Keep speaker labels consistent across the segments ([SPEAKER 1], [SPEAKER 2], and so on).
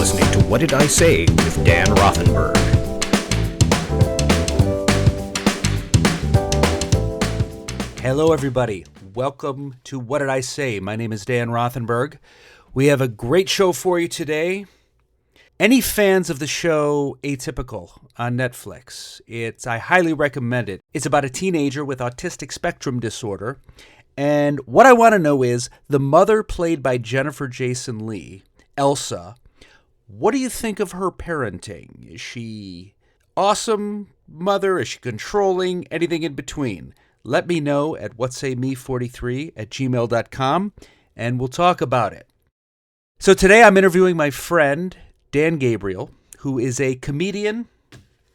[SPEAKER 1] listening to What Did I Say with Dan Rothenberg.
[SPEAKER 2] Hello, everybody. Welcome to What Did I Say? My name is Dan Rothenberg. We have a great show for you today. Any fans of the show Atypical on Netflix? I highly recommend it. It's about a teenager with autistic spectrum disorder. And what I want to know is, the mother played by Jennifer Jason Leigh, Elsa, what do you think of her parenting? Is she awesome mother? Is she controlling? Anything in between? Let me know at whatsayme43@gmail.com, and we'll talk about it. So today I'm interviewing my friend, Dan Gabriel, who is a comedian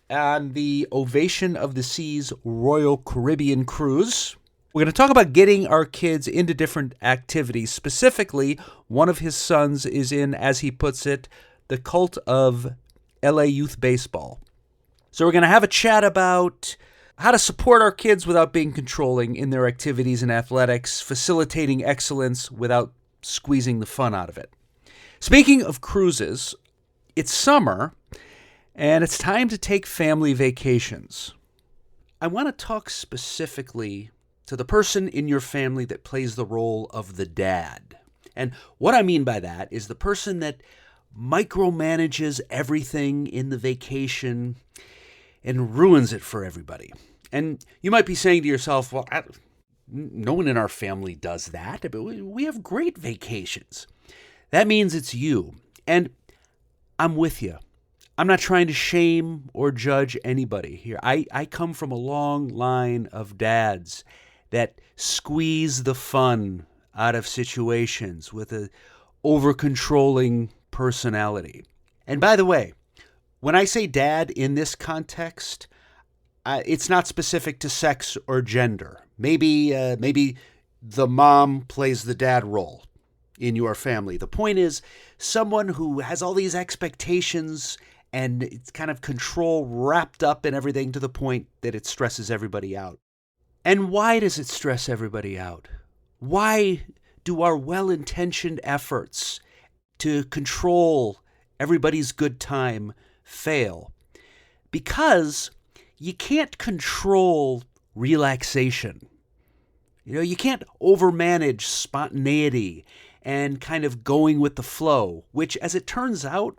[SPEAKER 2] on the Ovation of the Seas Royal Caribbean Cruise. We're going to talk about getting our kids into different activities. Specifically, one of his sons is in, as he puts it, the cult of LA Youth Baseball. So we're going to have a chat about how to support our kids without being controlling in their activities and athletics, facilitating excellence without squeezing the fun out of it. Speaking of cruises, it's summer, and it's time to take family vacations. I want to talk specifically to the person in your family that plays the role of the dad. And what I mean by that is the person that micromanages everything in the vacation and ruins it for everybody. And you might be saying to yourself, well, no one in our family does that, but we have great vacations. That means it's you. And I'm with you. I'm not trying to shame or judge anybody here. I come from a long line of dads that squeeze the fun out of situations with an over-controlling personality. And by the way, when I say dad in this context, it's not specific to sex or gender. Maybe the mom plays the dad role in your family. The point is, someone who has all these expectations and it's kind of control wrapped up in everything to the point that it stresses everybody out. And why does it stress everybody out? Why do our well-intentioned efforts to control everybody's good time fail? Because you can't control relaxation. You can't overmanage spontaneity and kind of going with the flow, which, as it turns out,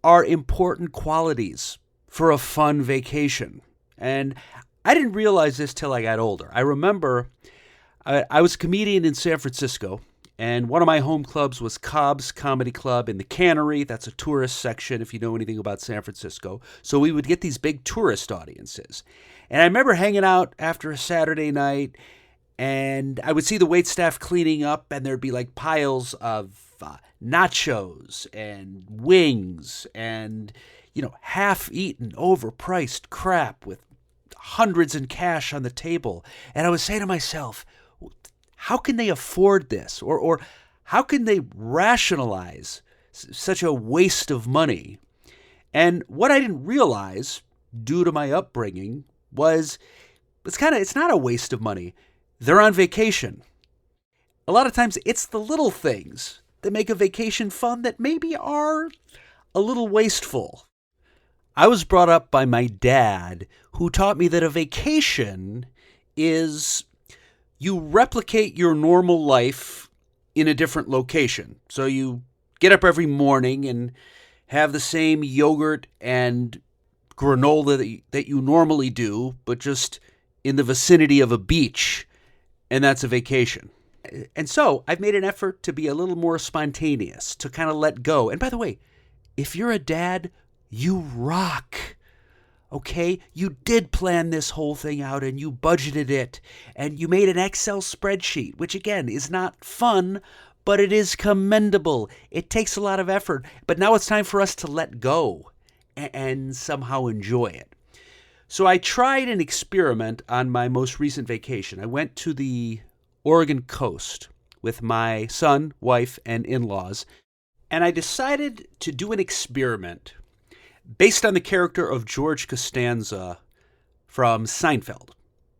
[SPEAKER 2] are important qualities for a fun vacation. And I didn't realize this till I got older. I remember I was a comedian in San Francisco, and one of my home clubs was Cobb's Comedy Club in the Cannery. That's a tourist section if you know anything about San Francisco. So we would get these big tourist audiences. And I remember hanging out after a Saturday night, and I would see the waitstaff cleaning up, and there'd be like piles of nachos and wings and, half-eaten, overpriced crap with hundreds in cash on the table. And I would say to myself, how can they afford this? Or how can they rationalize such a waste of money? And what I didn't realize, due to my upbringing, was it's not a waste of money. They're on vacation. A lot of times it's the little things that make a vacation fun that maybe are a little wasteful. I was brought up by my dad, who taught me that a vacation is you replicate your normal life in a different location. So you get up every morning and have the same yogurt and granola that you normally do, but just in the vicinity of a beach, and that's a vacation. And so I've made an effort to be a little more spontaneous, to kind of let go. And by the way, if you're a dad, you rock. Okay, you did plan this whole thing out and you budgeted it and you made an Excel spreadsheet, which again is not fun, but it is commendable. It takes a lot of effort, but now it's time for us to let go and somehow enjoy it. So I tried an experiment on my most recent vacation. I went to the Oregon coast with my son, wife, and in-laws, and I decided to do an experiment based on the character of George Costanza from Seinfeld.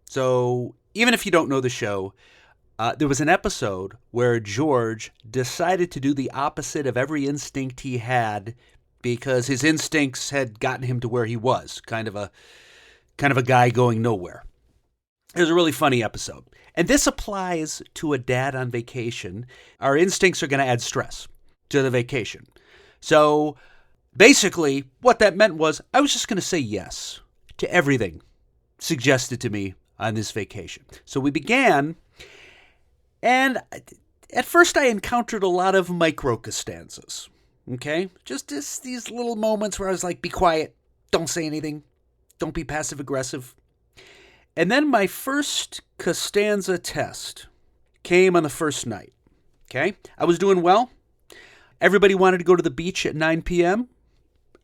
[SPEAKER 2] So even if you don't know the show, There was an episode where George decided to do the opposite of every instinct he had because his instincts had gotten him to where he was, kind of a guy going nowhere. It was a really funny episode. And this applies to a dad on vacation. Our instincts are going to add stress to the vacation. So basically, what that meant was I was just going to say yes to everything suggested to me on this vacation. So we began, and at first I encountered a lot of micro Costanzas. Okay? Just these little moments where I was like, be quiet, don't say anything, don't be passive aggressive. And then my first Costanza test came on the first night. Okay? I was doing well. Everybody wanted to go to the beach at 9 p.m.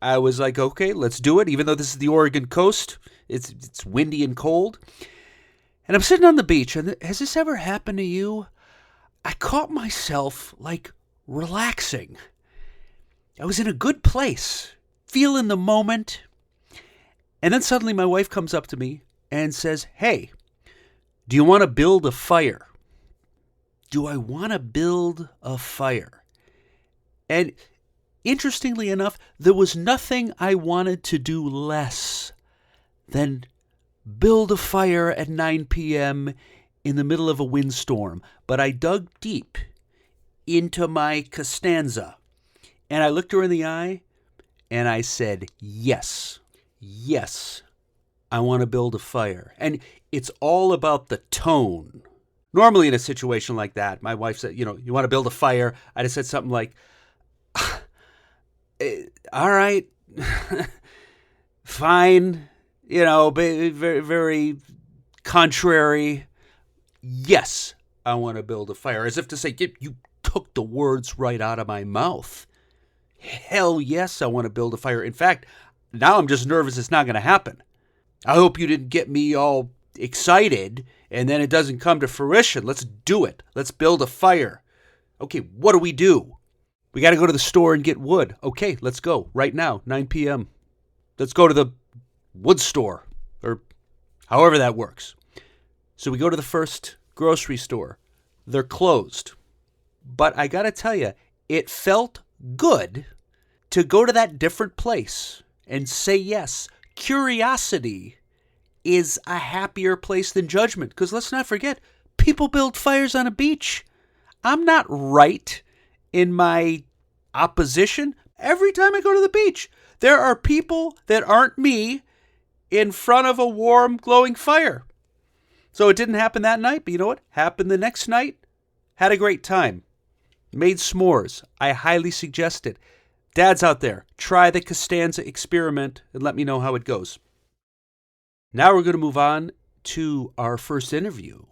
[SPEAKER 2] I was like, okay, let's do it. Even though this is the Oregon coast, it's windy and cold. And I'm sitting on the beach, and has this ever happened to you? I caught myself, like, relaxing. I was in a good place, feeling the moment. And then suddenly my wife comes up to me and says, hey, do you want to build a fire? Do I want to build a fire? And interestingly enough, there was nothing I wanted to do less than build a fire at 9 p.m. in the middle of a windstorm. But I dug deep into my Costanza, and I looked her in the eye, and I said, yes, I want to build a fire. And it's all about the tone. Normally in a situation like that, my wife said, you want to build a fire? I'd have said something like, all right, fine, very, very contrary. Yes, I want to build a fire. As if to say, you took the words right out of my mouth. Hell yes, I want to build a fire. In fact, now I'm just nervous it's not going to happen. I hope you didn't get me all excited and then it doesn't come to fruition. Let's do it. Let's build a fire. Okay, what do? We got to go to the store and get wood. Okay, let's go right now, 9 p.m. Let's go to the wood store, or however that works. So we go to the first grocery store. They're closed. But I got to tell you, it felt good to go to that different place and say yes. Curiosity is a happier place than judgment, because let's not forget, people build fires on a beach. I'm not right in my opposition. Every time I go to the beach, there are people that aren't me in front of a warm, glowing fire. So it didn't happen that night, but you know what? Happened the next night. Had a great time. Made s'mores. I highly suggest it. Dads out there, try the Costanza experiment and let me know how it goes. Now we're going to move on to our first interview.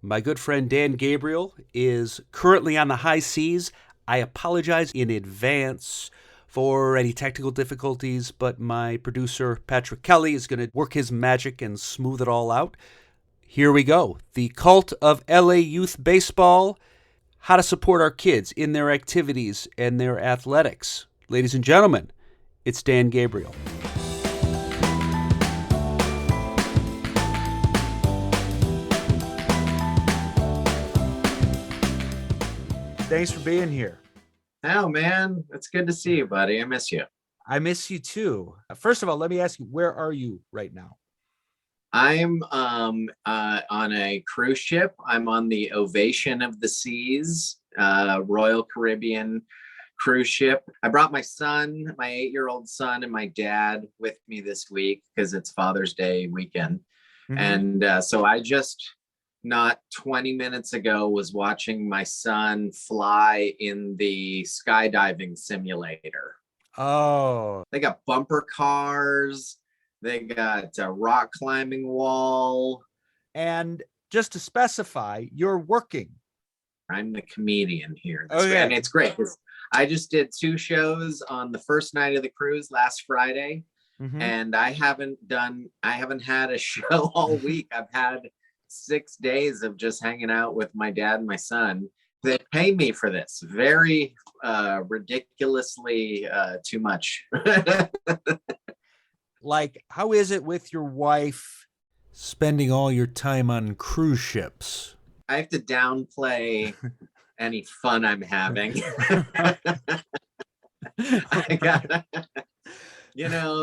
[SPEAKER 2] My good friend Dan Gabriel is currently on the high seas. I apologize in advance for any technical difficulties, but my producer, Patrick Kelly, is going to work his magic and smooth it all out. Here we go. The Cult of LA Youth Baseball, how to support our kids in their activities and their athletics. Ladies and gentlemen, it's Dan Gabriel. Thanks for being here.
[SPEAKER 3] Oh, man, it's good to see you, buddy. I miss you.
[SPEAKER 2] I miss you too. First of all, let me ask you, where are you right now?
[SPEAKER 3] I'm on a cruise ship. I'm on the Ovation of the Seas, Royal Caribbean cruise ship. I brought my son, my 8-year-old son, and my dad with me this week because it's Father's Day weekend. Mm-hmm. And so I just, not 20 minutes ago, was watching my son fly in the skydiving simulator.
[SPEAKER 2] Oh.
[SPEAKER 3] They got bumper cars. They got a rock climbing wall.
[SPEAKER 2] And just to specify, you're working.
[SPEAKER 3] I'm the comedian here.
[SPEAKER 2] Okay.
[SPEAKER 3] And it's great. I just did 2 shows on the first night of the cruise last Friday. Mm-hmm. And I haven't had a show all week. I've had 6 days of just hanging out with my dad and my son. They pay me for this. Very ridiculously too much.
[SPEAKER 2] Like, how is it with your wife spending all your time on cruise ships?
[SPEAKER 3] I have to downplay any fun I'm having. I got,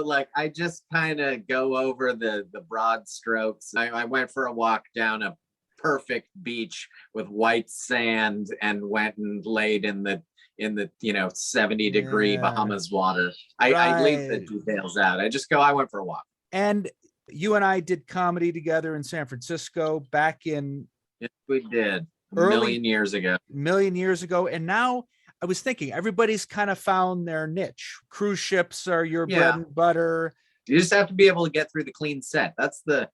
[SPEAKER 3] like I just kind of go over the broad strokes. I went for a walk down a perfect beach with white sand and went and laid in the 70-degree Bahamas water. I leave the details out. I just go, I went for a walk.
[SPEAKER 2] And you and I did comedy together in San Francisco back in.
[SPEAKER 3] Yes, we did. A million years ago. And now I was thinking everybody's kind of found their niche. Cruise ships are your bread and butter. You just have to be able to get through the clean set. That's the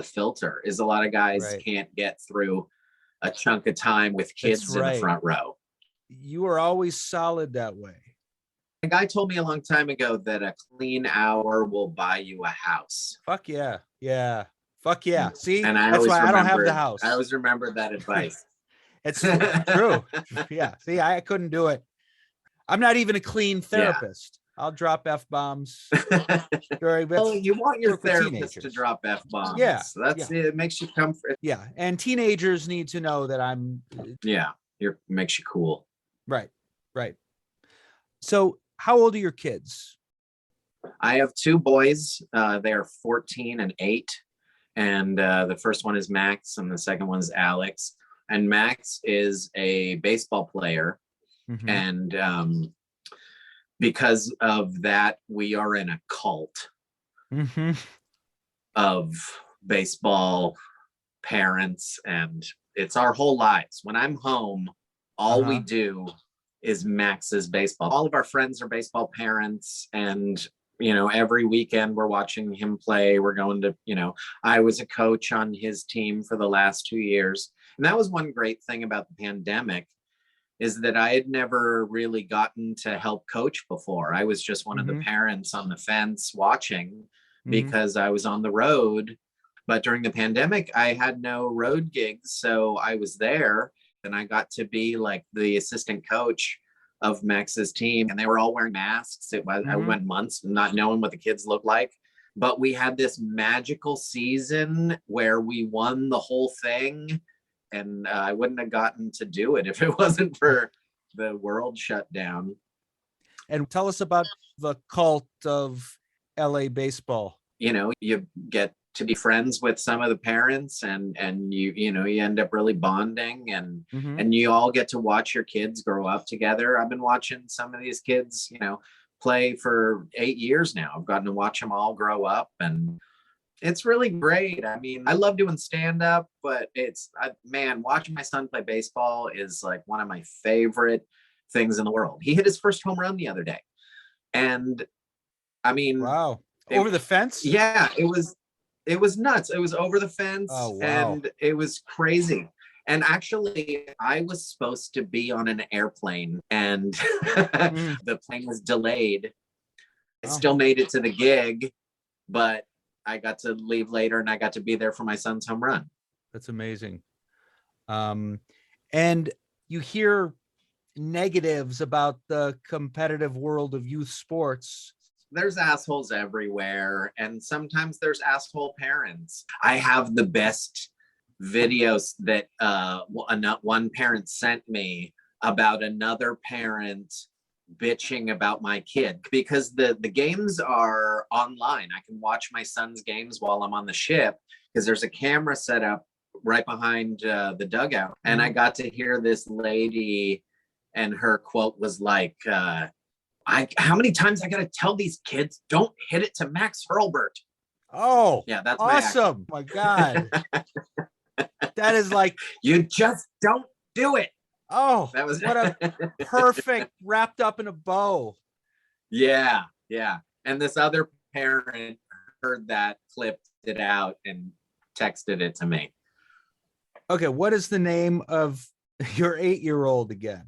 [SPEAKER 3] filter, is a lot of guys can't get through a chunk of time with kids in the front row. You were always solid that way. A guy told me a long time ago that a clean hour will buy you a house. Fuck yeah. Yeah. Fuck yeah. See, and that's why I don't have the house. I always remember that advice. It's true. Yeah. See, I couldn't do it. I'm not even a clean therapist. I'll drop F-bombs. Well, you want your therapist to drop F-bombs. Yeah. So that's it. It makes you comfort. Yeah. And teenagers need to know that I'm. Yeah. Makes you cool. Right. Right. So how old are your kids? I have two boys. They are 14 and 8. And the first one is Max and the second one is Alex. And Max is a baseball player. Mm-hmm. And because of that, we are in a cult of baseball parents. And it's our whole lives. When I'm home, all we do is Max's baseball. All of our friends are baseball parents. And every weekend we're watching him play. We're going to, I was a coach on his team for the last 2 years. And that was one great thing about the pandemic, is that I had never really gotten to help coach before. I was just one of the parents on the fence watching because I was on the road. But during the pandemic, I had no road gigs. So I was there and I got to be like the assistant coach of Max's team, and they were all wearing masks. I went months not knowing what the kids looked like, but we had this magical season where we won the whole thing, and I wouldn't have gotten to do it if it wasn't for the world shut down. And tell us about the cult of LA baseball. You get to be friends with some of the parents, and you end up really bonding, and you all get to watch your kids grow up together. I've been watching some of these kids, play for 8 years now. I've gotten to watch them all grow up, and it's really great. I mean, I love doing stand-up, but watching my son play baseball is like one of my favorite things in the world. He hit his first home run the other day. And I mean, wow. Over the fence? Yeah, it was nuts. It was over the fence. Oh, wow. And it was crazy. And actually, I was supposed to be on an airplane, and the plane was delayed. I still made it to the gig, but I got to leave later, and I got to be there for my son's home run. That's amazing. And you hear negatives about the competitive world of youth sports. There's assholes everywhere, and sometimes there's asshole parents. I have the best videos that one parent sent me about another parent bitching about my kid, because the games are online. I can watch my son's games while I'm on the ship because there's a camera set up right behind the dugout. And I got to hear this lady, and her quote was like, how many times I gotta tell these kids, don't hit it to Max Hurlburt. Oh, yeah, that's awesome. My God. That is like, you just don't do it. Oh, that was what a perfect wrapped up in a bow. Yeah. Yeah. And this other parent heard that, clipped it out, and texted it to me. Okay. What is the name of your 8-year-old again?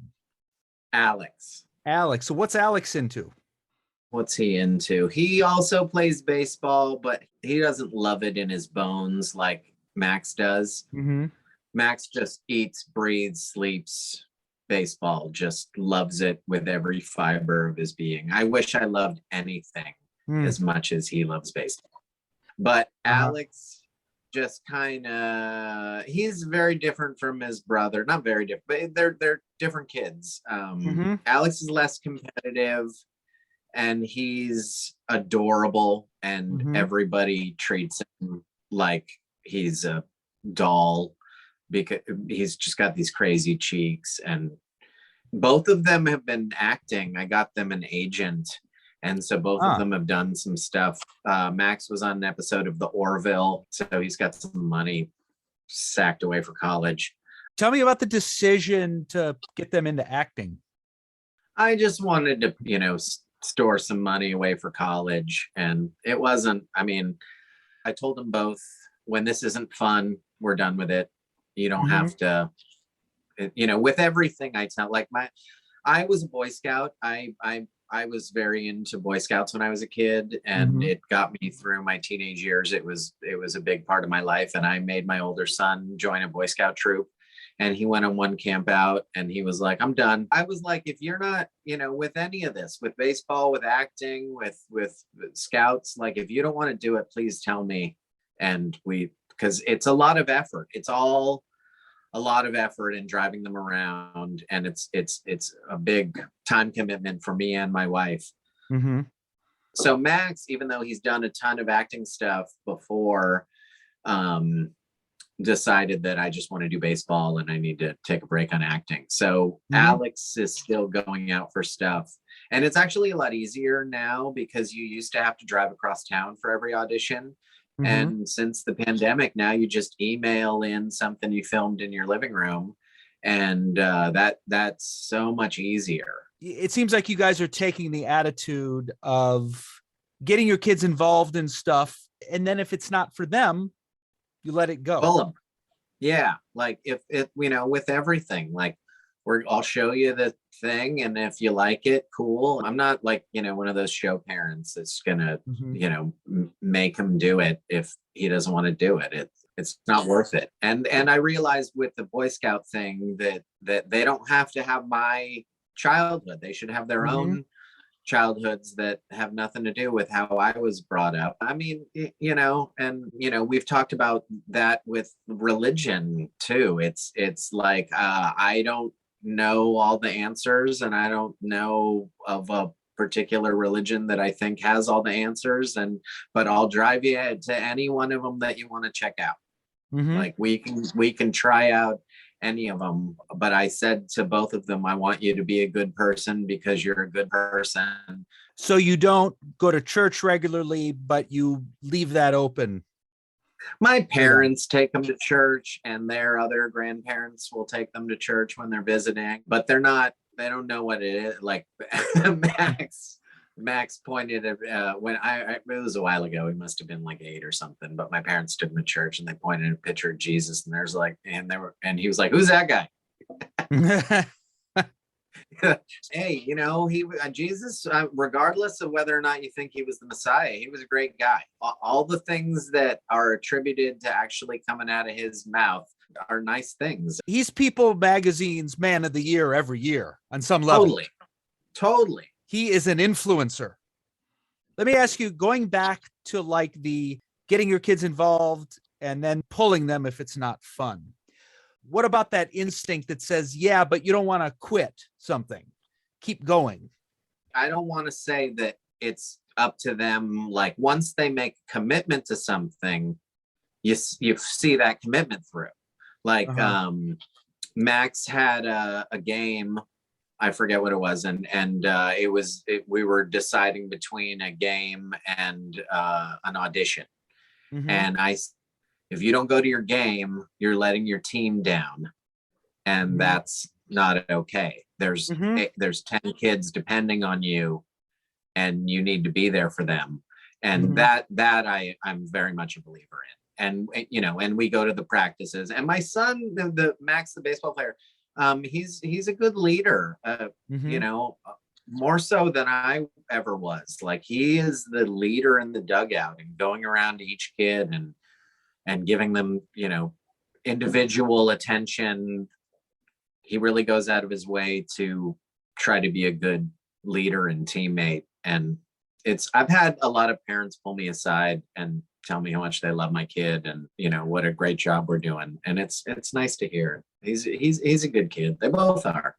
[SPEAKER 3] Alex. So what's Alex into? What's he into? He also plays baseball, but he doesn't love it in his bones like Max does. Max just eats, breathes, sleeps baseball, just loves it with every fiber of his being. I wish I loved anything as much as he loves baseball. But Alex just kind of, he's very different from his brother. Not very different, but they're different kids. Alex is less competitive, and he's adorable, and everybody treats him like he's a doll because he's just got these crazy cheeks. And both of them have been acting. I got them an agent, and so both of them have done some stuff. Max was on an episode of The Orville, so he's got some money sacked away for college.
[SPEAKER 2] Tell me about the decision to get them into acting.
[SPEAKER 3] I just wanted to, store some money away for college, and it wasn't, I told them both, when this isn't fun, we're done with it. You don't have to, with everything I tell, I was a Boy Scout. I was very into Boy Scouts when I was a kid, and it got me through my teenage years. It was a big part of my life, and I made my older son join a Boy Scout troop, and he went on one camp out, and he was like, I'm done. I was like, if you're not, with any of this, with baseball, with acting, with scouts, like, if you don't want to do it, please tell me. And because it's a lot of effort. It's all a lot of effort in driving them around, and it's a big time commitment for me and my wife. So Max, even though he's done a ton of acting stuff before, decided that I just want to do baseball and I need to take a break on acting. So Alex is still going out for stuff, and it's actually a lot easier now because you used to have to drive across town for every audition. And since the pandemic, now you just email in something you filmed in your living room, and that's so much easier.
[SPEAKER 2] It seems like you guys are taking the attitude of getting your kids involved in stuff, and then if it's not for them, you let it go.
[SPEAKER 3] Well, yeah, like if it, with everything, like I'll show you the thing, and if you like it, cool. I'm not like, one of those show parents that's gonna, make him do it if he doesn't want to do it. It's not worth it. And I realized with the Boy Scout thing that they don't have to have my childhood. They should have their own childhoods that have nothing to do with how I was brought up. We've talked about that with religion too. It's like, I don't know all the answers, and I don't know of a particular religion that I think has all the answers, but I'll drive you to any one of them that you want to check out. Like we can try out any of them, but I said to both of them, I want you to be a good person because you're a good person.
[SPEAKER 2] So you don't go to church regularly, but you leave that open.
[SPEAKER 3] My parents take them to church, and their other grandparents will take them to church when they're visiting, but they don't know what it is. Like Max pointed at, when it was a while ago, he must have been like 8 or something, but my parents took him to church and they pointed at a picture of Jesus, and he was like, who's that guy? Hey, Jesus, regardless of whether or not you think he was the Messiah, he was a great guy. All the things that are attributed to actually coming out of his mouth are nice things.
[SPEAKER 2] He's People Magazine's Man of the Year every year on some level.
[SPEAKER 3] Totally.
[SPEAKER 2] He is an influencer. Let me ask you, going back to like the getting your kids involved and then pulling them if it's not fun. What about that instinct that says, yeah, but you don't want to quit something? Keep going.
[SPEAKER 3] I don't want to say that it's up to them. Like once they make a commitment to something, you see that commitment through. Like Max had a game, I forget what it was, and we were deciding between a game and an audition. And if you don't go to your game, you're letting your team down, and that's not okay. There's 10 kids depending on you, and you need to be there for them. And I'm very much a believer in. And we go to the practices. And my son, the Max, the baseball player, he's a good leader. More so than I ever was. Like he is the leader in the dugout and going around to each kid and giving them, individual attention. He really goes out of his way to try to be a good leader and teammate. And I've had a lot of parents pull me aside and tell me how much they love my kid and, what a great job we're doing. And it's nice to hear. He's a good kid. They both are.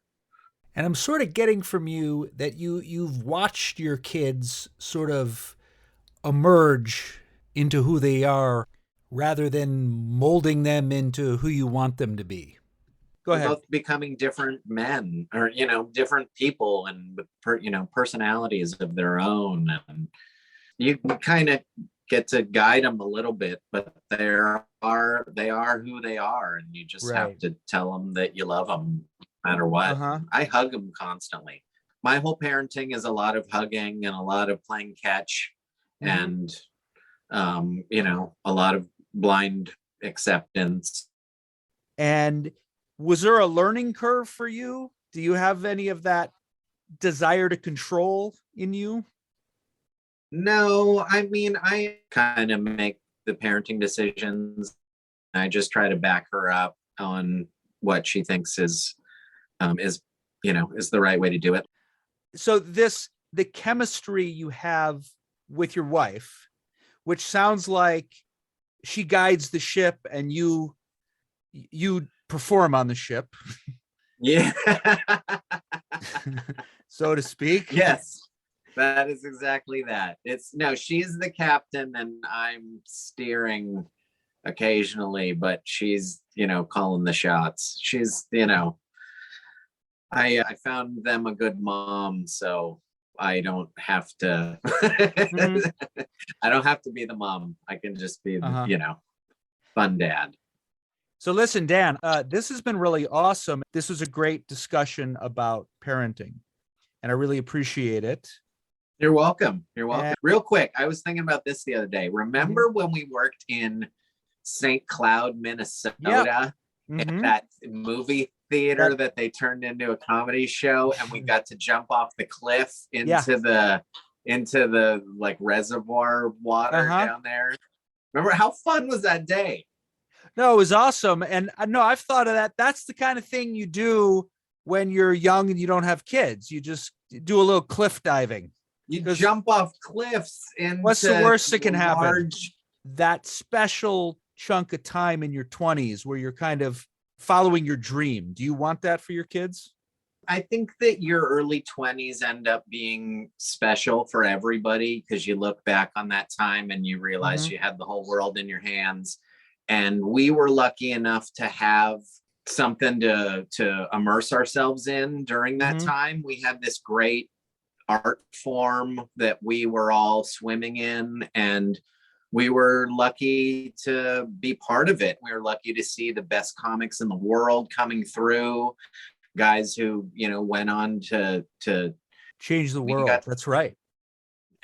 [SPEAKER 2] And I'm sort of getting from you that you've watched your kids sort of emerge into who they are rather than molding them into who you want them to be. Go ahead.
[SPEAKER 3] Both becoming different men or, different people and, personalities of their own. And you kind of get to guide them a little bit, but they are who they are. And you just have to tell them that you love them no matter what. I hug them constantly. My whole parenting is a lot of hugging and a lot of playing catch and, a lot of blind acceptance.
[SPEAKER 2] And was there a learning curve for you? Do you have any of that desire to control in you?
[SPEAKER 3] No, I mean, I kind of make the parenting decisions. I just try to back her up on what she thinks is the right way to do it.
[SPEAKER 2] So the chemistry you have with your wife, which sounds like she guides the ship and you perform on the ship.
[SPEAKER 3] Yeah.
[SPEAKER 2] So to speak.
[SPEAKER 3] Yes, that is exactly that. She's the captain and I'm steering occasionally, but she's, calling the shots. She's, I found them a good mom, so I don't have to, I don't have to be the mom. I can just be, fun dad.
[SPEAKER 2] So listen, Dan, this has been really awesome. This was a great discussion about parenting, and I really appreciate it.
[SPEAKER 3] You're welcome. You're welcome. Real quick, I was thinking about this the other day. Remember when we worked in St. Cloud, Minnesota, at that movie theater that they turned into a comedy show, and we got to jump off the cliff into the like reservoir water down there? Remember how fun was that day?
[SPEAKER 2] No, it was awesome. And no, I've thought of that. That's the kind of thing you do when you're young and you don't have kids. You just do a little cliff diving.
[SPEAKER 3] You jump off cliffs.
[SPEAKER 2] What's the worst that can happen? That special chunk of time in your 20s where you're kind of following your dream. Do you want that for your kids?
[SPEAKER 3] I think that your early 20s end up being special for everybody because you look back on that time and you realize you had the whole world in your hands. And we were lucky enough to have something to immerse ourselves in during that time. We had this great art form that we were all swimming in, and we were lucky to be part of it. We were lucky to see the best comics in the world coming through, guys who, went on to
[SPEAKER 2] change the world. That's right.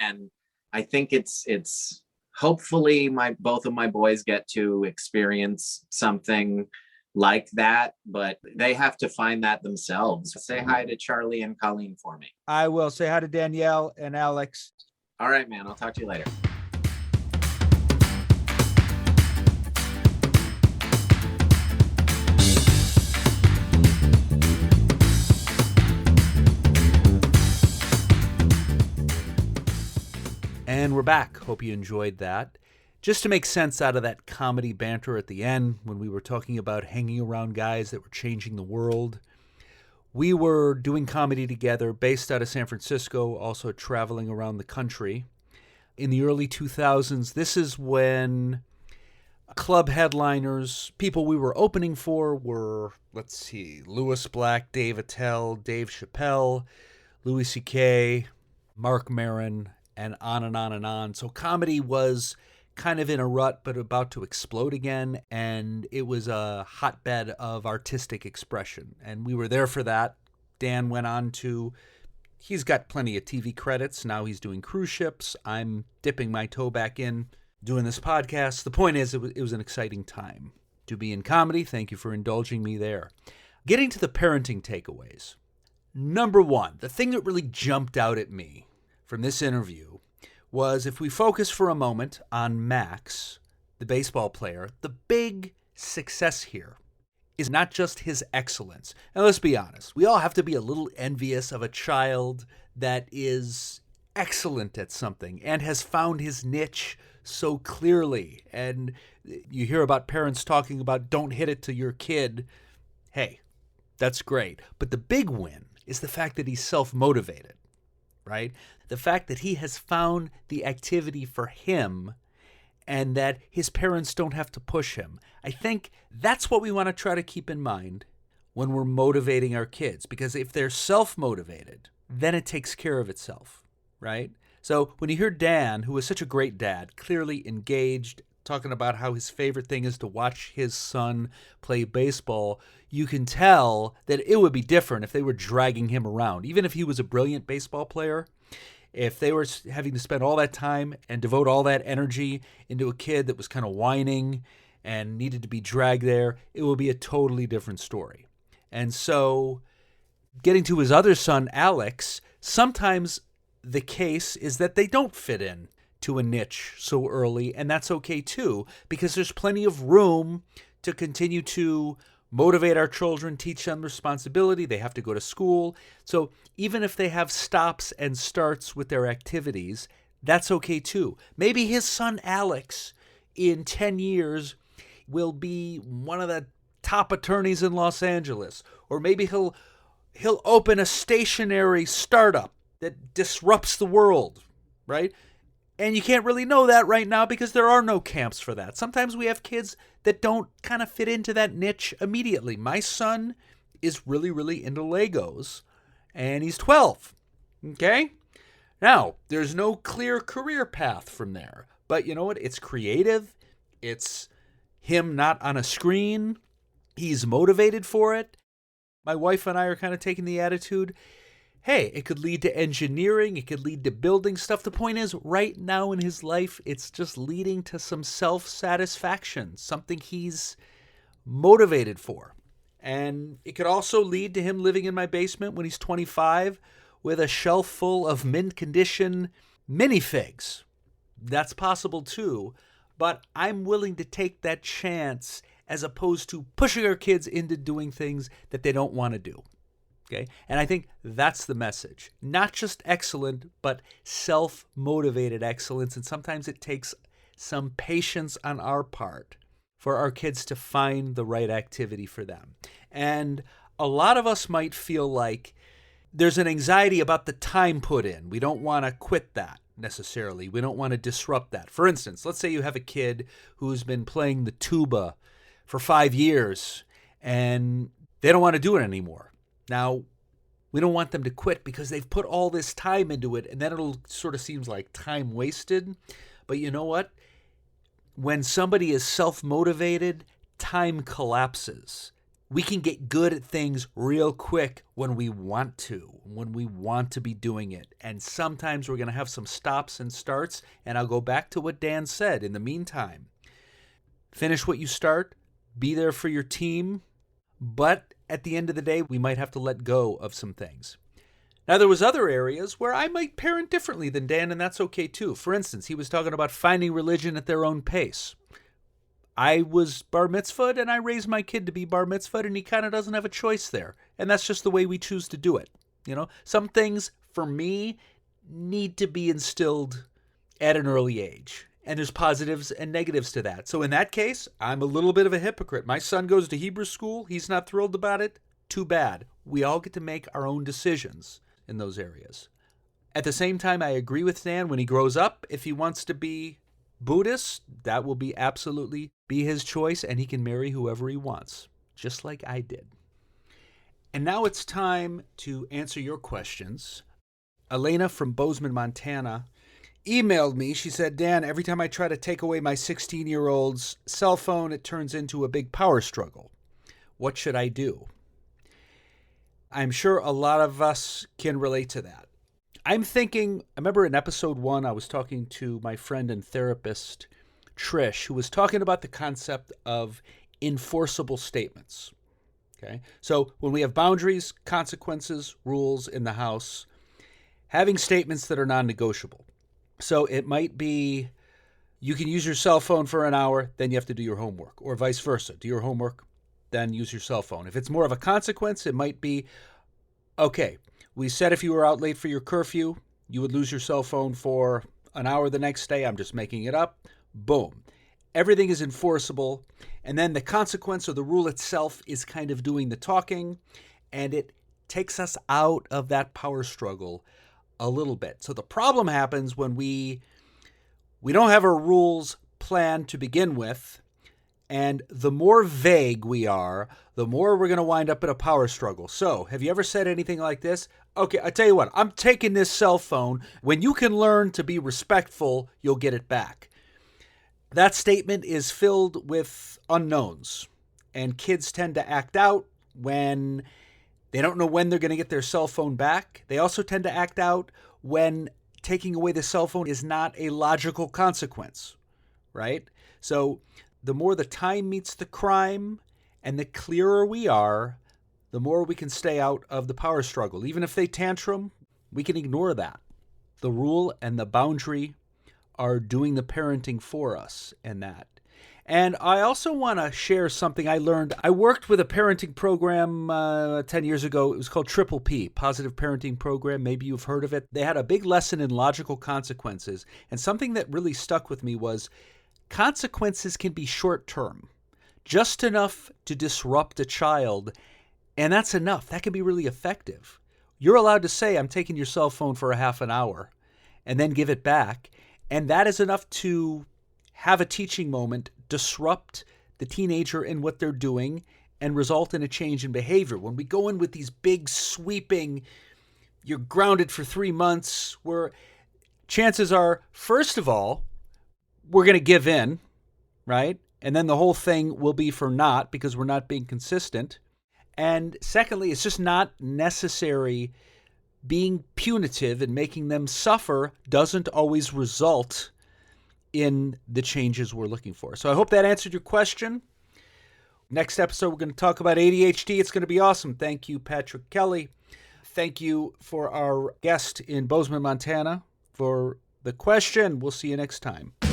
[SPEAKER 3] And I think it's hopefully both of my boys get to experience something like that, but they have to find that themselves. Say hi to Charlie and Colleen for me.
[SPEAKER 2] I will. Say hi to Danielle and Alex.
[SPEAKER 3] All right, man. I'll talk to you later.
[SPEAKER 2] And we're back. Hope you enjoyed that. Just to make sense out of that comedy banter at the end, when we were talking about hanging around guys that were changing the world, we were doing comedy together based out of San Francisco, also traveling around the country. In the early 2000s, this is when club headliners, people we were opening for were, Louis Black, Dave Attell, Dave Chappelle, Louis C.K., Mark Maron, and on and on and on. So comedy was kind of in a rut, but about to explode again. And it was a hotbed of artistic expression. And we were there for that. Dan went on to, he's got plenty of TV credits. Now he's doing cruise ships. I'm dipping my toe back in, doing this podcast. The point is, it was an exciting time to be in comedy. Thank you for indulging me there. Getting to the parenting takeaways. Number one, the thing that really jumped out at me from this interview was, if we focus for a moment on Max, the baseball player, the big success here is not just his excellence. And let's be honest, we all have to be a little envious of a child that is excellent at something and has found his niche so clearly. And you hear about parents talking about don't hit it to your kid. Hey, that's great. But the big win is the fact that he's self-motivated, right? The fact that he has found the activity for him and that his parents don't have to push him. I think that's what we want to try to keep in mind when we're motivating our kids, because if they're self-motivated, then it takes care of itself, right? So when you hear Dan, who is such a great dad, clearly engaged, talking about how his favorite thing is to watch his son play baseball, you can tell that it would be different if they were dragging him around. Even if he was a brilliant baseball player, if they were having to spend all that time and devote all that energy into a kid that was kind of whining and needed to be dragged there, it would be a totally different story. And so getting to his other son, Alex, sometimes the case is that they don't fit in to a niche so early, and that's okay too, because there's plenty of room to continue to motivate our children, teach them responsibility. They have to go to school. So even if they have stops and starts with their activities, that's okay too. Maybe his son Alex in 10 years will be one of the top attorneys in Los Angeles, or maybe he'll open a stationary startup that disrupts the world, right? And you can't really know that right now because there are no camps for that. Sometimes we have kids that don't kind of fit into that niche immediately. My son is really, really into Legos, and he's 12, okay? Now, there's no clear career path from there. But you know what? It's creative. It's him not on a screen. He's motivated for it. My wife and I are kind of taking the attitude, hey, it could lead to engineering, it could lead to building stuff. The point is, right now in his life, it's just leading to some self-satisfaction, something he's motivated for. And it could also lead to him living in my basement when he's 25 with a shelf full of mint-condition minifigs. That's possible too, but I'm willing to take that chance as opposed to pushing our kids into doing things that they don't want to do. Okay? And I think that's the message. Not just excellent, but self-motivated excellence. And sometimes it takes some patience on our part for our kids to find the right activity for them. And a lot of us might feel like there's an anxiety about the time put in. We don't want to quit that necessarily. We don't want to disrupt that. For instance, let's say you have a kid who's been playing the tuba for 5 years and they don't want to do it anymore. Now, we don't want them to quit because they've put all this time into it, and then it'll sort of seems like time wasted. But you know what? When somebody is self-motivated, time collapses. We can get good at things real quick when we want to be doing it. And sometimes we're going to have some stops and starts, and I'll go back to what Dan said. In the meantime, finish what you start, be there for your team, but at the end of the day, we might have to let go of some things. Now, there was other areas where I might parent differently than Dan, and that's okay too. For instance, he was talking about finding religion at their own pace. I was bar mitzvahed, and I raised my kid to be bar mitzvahed, and he kind of doesn't have a choice there. And that's just the way we choose to do it. You know, some things, for me, need to be instilled at an early age. And there's positives and negatives to that. So in that case, I'm a little bit of a hypocrite. My son goes to Hebrew school. He's not thrilled about it. Too bad. We all get to make our own decisions in those areas. At the same time, I agree with Dan. When he grows up, if he wants to be Buddhist, that will be absolutely be his choice, and he can marry whoever he wants, just like I did. And now it's time to answer your questions. Elena from Bozeman, Montana, emailed me. She said, Dan, every time I try to take away my 16-year-old's cell phone, it turns into a big power struggle. What should I do? I'm sure a lot of us can relate to that. I remember in episode 1, I was talking to my friend and therapist, Trish, who was talking about the concept of enforceable statements. Okay, so when we have boundaries, consequences, rules in the house, having statements that are non-negotiable. So it might be, you can use your cell phone for an hour, then you have to do your homework, or vice versa. Do your homework, then use your cell phone. If it's more of a consequence, it might be, okay, we said if you were out late for your curfew, You would lose your cell phone for an hour the next day. I'm just making it up. Boom. Everything is enforceable. And then the consequence or the rule itself is kind of doing the talking, and it takes us out of that power struggle a little bit. So the problem happens when we don't have our rules planned to begin with, and the more vague we are, the more we're going to wind up in a power struggle. So have you ever said anything like this? Okay, I tell you what, I'm taking this cell phone. When you can learn to be respectful, you'll get it back. That statement is filled with unknowns, and kids tend to act out when they don't know when they're going to get their cell phone back. They also tend to act out when taking away the cell phone is not a logical consequence, right? So the more the time meets the crime and the clearer we are, the more we can stay out of the power struggle. Even if they tantrum, we can ignore that. The rule and the boundary are doing the parenting for us in that. And I also want to share something I learned. I worked with a parenting program 10 years ago. It was called Triple P, Positive Parenting Program. Maybe you've heard of it. They had a big lesson in logical consequences. And something that really stuck with me was consequences can be short term, just enough to disrupt a child. And that's enough. That can be really effective. You're allowed to say, I'm taking your cell phone for a half an hour, and then give it back. And that is enough to have a teaching moment, disrupt the teenager in what they're doing, and result in a change in behavior. When we go in with these big sweeping, you're grounded for 3 months, where chances are, first of all, we're going to give in, right? And then the whole thing will be for naught because we're not being consistent. And secondly, it's just not necessary. Being punitive and making them suffer doesn't always result in the changes we're looking for. So I hope that answered your question. Next episode, we're going to talk about ADHD. It's going to be awesome. Thank you, Patrick Kelly. Thank you for our guest in Bozeman, Montana for the question. We'll see you next time.